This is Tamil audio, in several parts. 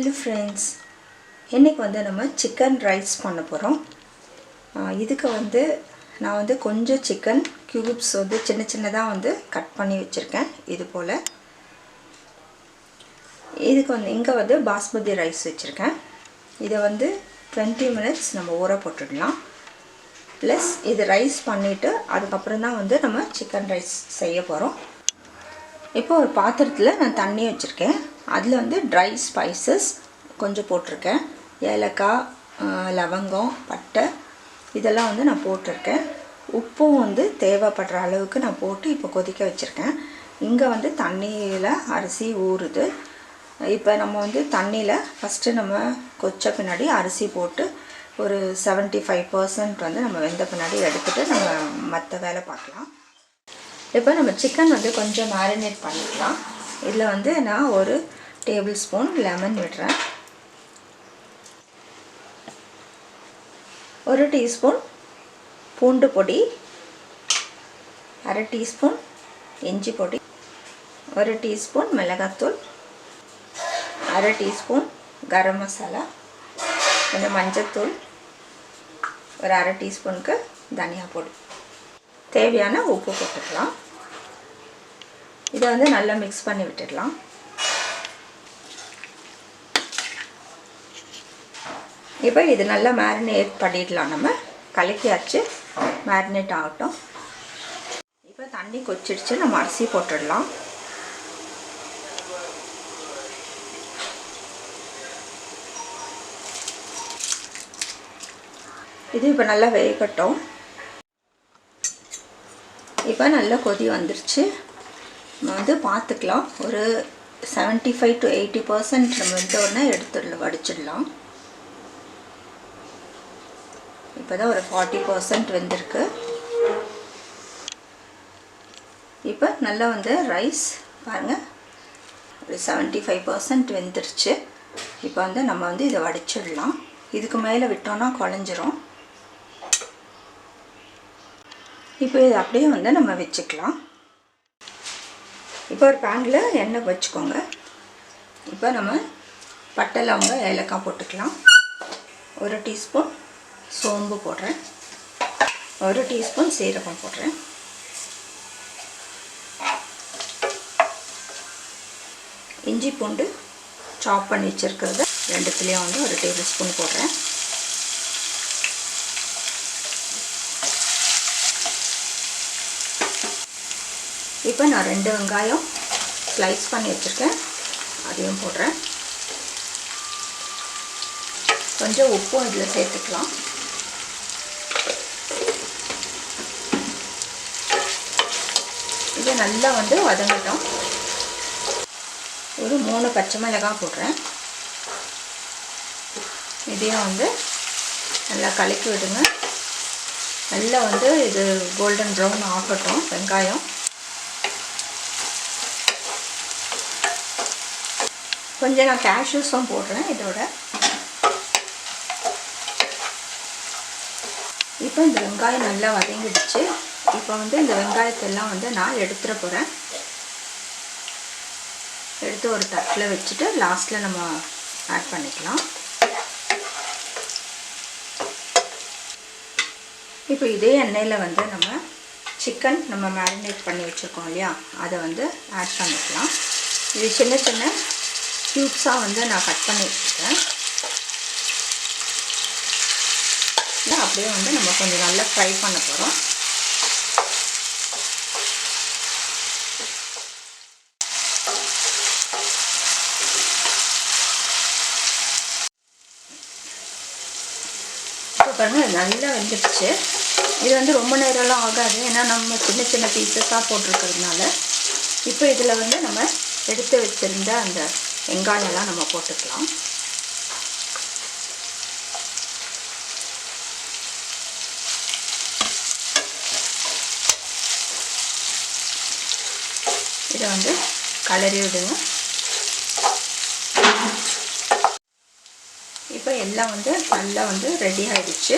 Hello friends, இன்னைக்கு வந்து நம்ம சிக்கன் ரைஸ் பண்ண போறோம். இதுக்கு வந்து நான் வந்து கொஞ்சம் சிக்கன் கியூப்ஸ் வந்து சின்ன சின்னதா வந்து கட் பண்ணி வச்சிருக்கேன். இது போல. இதுக்கு வந்து இங்க வந்து பாஸ்மதி ரைஸ் வச்சிருக்கேன். இத வந்து 20 minutes நம்ம ஊற போட்டுடலாம். ப்ளஸ் இது ரைஸ் பண்ணிட்டு அதுக்கு அப்புறம் தான் வந்து நம்ம சிக்கன் ரைஸ் செய்ய போறோம். இப்போ ஒரு பாத்திரத்துல நான் தண்ணி வச்சிருக்கேன். அதுல வந்து dry spices கொஞ்சம் போட்டுருக்கேன். ஏலக்காய், லவங்கம், பட்டை இதெல்லாம் வந்து நான் போட்டுருக்கேன். உப்பும் வந்து தேவைப்படுற அளவுக்கு நான் போட்டு இப்போ கொதிக்க வச்சிருக்கேன். இங்க வந்து தண்ணியில அரிசி ஊறுது. இப்போ நம்ம வந்து தண்ணியில ஃபர்ஸ்ட் நம்ம கொச்ச பின்னாடி அரிசி போட்டு ஒரு 75% வந்து நம்ம வெந்த பின்னாடி எடுத்துட்டு நம்ம மத்த வேலை பார்க்கலாம். இப்போ நம்ம சிக்கன் வந்து கொஞ்சம் மேரினேட் பண்ணிக்கலாம். இதுல வந்து நான் ஒரு டேபிள்ஸ்பூன் லெமன் விடுறேன். ஒரு டீஸ்பூன் பூண்டு பொடி, அரை டீஸ்பூன் இஞ்சி பொடி, ஒரு டீஸ்பூன் மிளகாய்த்தூள், அரை டீஸ்பூன் கரம் மசாலா, கொஞ்சம் மஞ்சள்தூள், ஒரு அரை டீஸ்பூனுக்கு தனியா பொடி, தேவையான உப்பு போட்டுக்கலாம். இதை வந்து நல்லா மிக்ஸ் பண்ணி விட்டுடலாம். இப்போ இது நல்லா மேரினேட் பண்ணிடலாம். நம்ம கலக்கியாச்சு, மேரினேட் ஆகட்டும். இப்போ தண்ணி கொதிச்சிடுச்சு, நம்ம அரிசி போட்டுடலாம். இது இப்போ நல்லா வேகட்டும். இப்போ நல்லா கொதி வந்துருச்சு. நம்ம வந்து பார்த்துக்கலாம். ஒரு 75 to 80% நம்ம வந்து உடனே எடுத்துடலாம், வடிச்சிடலாம். இப்போதான் ஒரு 40% வெந்திருக்கு. இப்போ நல்லா வந்து ரைஸ் பாருங்க, ஒரு 75% வெந்துருச்சு. இப்போ வந்து நம்ம வந்து இதை வடிச்சிடலாம். இதுக்கு மேலே விட்டோம்னா குழஞ்சிரும். இப்போ இது அப்படியே வந்து நம்ம வச்சுக்கலாம். இப்போ ஒரு பேன்ல எண்ணெய் வச்சுக்கோங்க. இப்போ நம்ம பட்டை, லவங்கம், ஏலக்காய் போட்டுக்கலாம். ஒரு டீஸ்பூன் சோம்பு போடுறேன். ஒரு டீஸ்பூன் சீரகம் போடுறேன். இஞ்சி பூண்டு சாப் பண்ணி வச்சிருக்கிறது ரெண்டுத்துலேயும் வந்து ஒரு டேபிள் ஸ்பூன் போடுறேன். இப்போ நான் 2 வெங்காயம் ஸ்லைஸ் பண்ணி வச்சிருக்கேன், அதையும் போடுறேன். கொஞ்சம் உப்பும் இதில் சேர்த்துக்கலாம். இது நல்லா வந்து வதங்கட்டும். ஒரு 3 பச்சை மிளகாய் போடுறேன். இதையும் வந்து நல்லா கலக்கி விடுங்க. நல்லா வந்து இது கோல்டன் ப்ரௌன் ஆகட்டும் வெங்காயம். கொஞ்சம் நான் கேஷ்யூஸும் போடுறேன் இதோட. இப்போ இந்த வெங்காயம் நல்லா வதங்கிடுச்சு. இப்போ வந்து இந்த வெங்காயத்தெல்லாம் வந்து நான் எடுத்துட போகிறேன். எடுத்து ஒரு தட்டில் வச்சுட்டு லாஸ்ட்டில் நம்ம ஆட் பண்ணிக்கலாம். இப்போ இதே எண்ணெயில் வந்து நம்ம சிக்கன் நம்ம மேரினேட் பண்ணி வச்சுருக்கோம் இல்லையா, அதை வந்து ஆட் பண்ணிக்கலாம். இது சின்ன சின்ன க்யூப்ஸாக வந்து நான் கட் பண்ணி வச்சுருக்கேன். அப்படியே வந்து நம்ம கொஞ்சம் நல்லா ஃப்ரை பண்ண போகிறோம். இப்போ பாருங்க நல்லா வெந்துடுச்சு. இது வந்து ரொம்ப நேரம்லாம் ஆகாது, ஏன்னா நம்ம சின்ன சின்ன பீசஸாக போட்டிருக்கிறதுனால. இப்போ இதில் வந்து நம்ம எடுத்து வச்சிருந்த அந்த வெங்காயம்லாம் நம்ம போட்டுக்கலாம். இதை வந்து கலரி விடுங்க. இப்போ எல்லாம் வந்து நல்லா வந்து ரெடி ஆகிடுச்சு.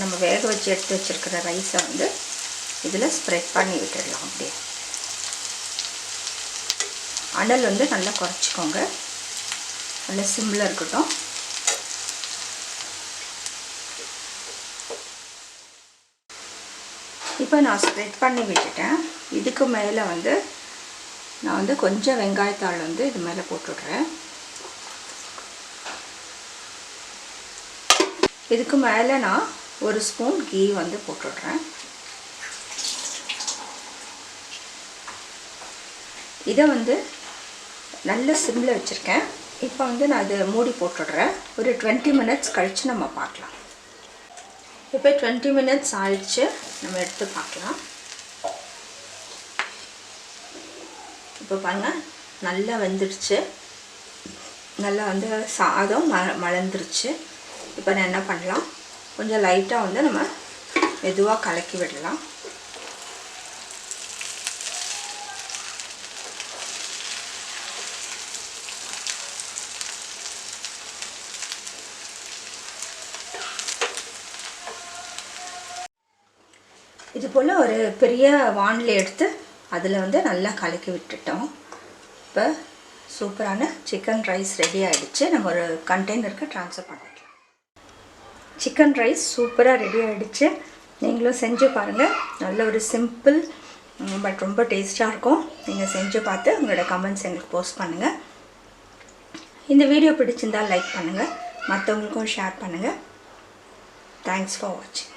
நம்ம வேக வச்சு எடுத்து வச்சிருக்கிற ரைஸை வந்து இதில் ஸ்ப்ரெட் பண்ணி விட்டுடலாம். அப்படியே அனல் வந்து நல்லா குறைச்சிக்கோங்க. நல்ல சிம்மில் இருக்கட்டும். இப்போ நான் ஸ்ப்ரெட் பண்ணி விட்டுட்டேன். இதுக்கு மேலே வந்து நான் வந்து கொஞ்சம் வெங்காயத்தாள் வந்து இது மேலே போட்டுடுறேன். இதுக்கு மேலே நான் ஒரு ஸ்பூன் கீ வந்து போட்டுடுறேன். இதை வந்து நல்ல சிம்மில் வச்சுருக்கேன். இப்போ வந்து நான் இதை மூடி போட்டுடுறேன். ஒரு 20 மினிட்ஸ் கழித்து நம்ம பார்க்கலாம். இப்போ 20 மினிட்ஸ் ஆயிடுச்சு. நம்ம எடுத்து பார்க்கலாம். இப்போ பாருங்கள், நல்லா வெந்துடுச்சு. நல்லா வந்து சாதம் மலர்ந்துருச்சு. இப்போ நான் என்ன பண்ணலாம், கொஞ்சம் லைட்டாக வந்து நம்ம மெதுவாக கலக்கி விடலாம். இது போல் ஒரு பெரிய வானிலை எடுத்து அதில் வந்து நல்லா கலக்கி விட்டுட்டோம். இப்போ சூப்பரான சிக்கன் ரைஸ் ரெடி ஆகிடுச்சு. நம்ம ஒரு கண்டெய்னருக்கு ட்ரான்ஸ்ஃபர் பண்ணிக்கலாம். சிக்கன் ரைஸ் சூப்பராக ரெடி ஆகிடுச்சு. நீங்களும் செஞ்சு பாருங்கள். நல்ல ஒரு சிம்பிள் பட் ரொம்ப டேஸ்ட்டாக இருக்கும். நீங்கள் செஞ்சு பார்த்து உங்களோட கமெண்ட்ஸ் எங்களுக்கு போஸ்ட் பண்ணுங்கள். இந்த வீடியோ பிடிச்சிருந்தால் லைக் பண்ணுங்கள், மற்றவங்களுக்கும் ஷேர் பண்ணுங்கள். தேங்க்ஸ் ஃபார் வாட்சிங்.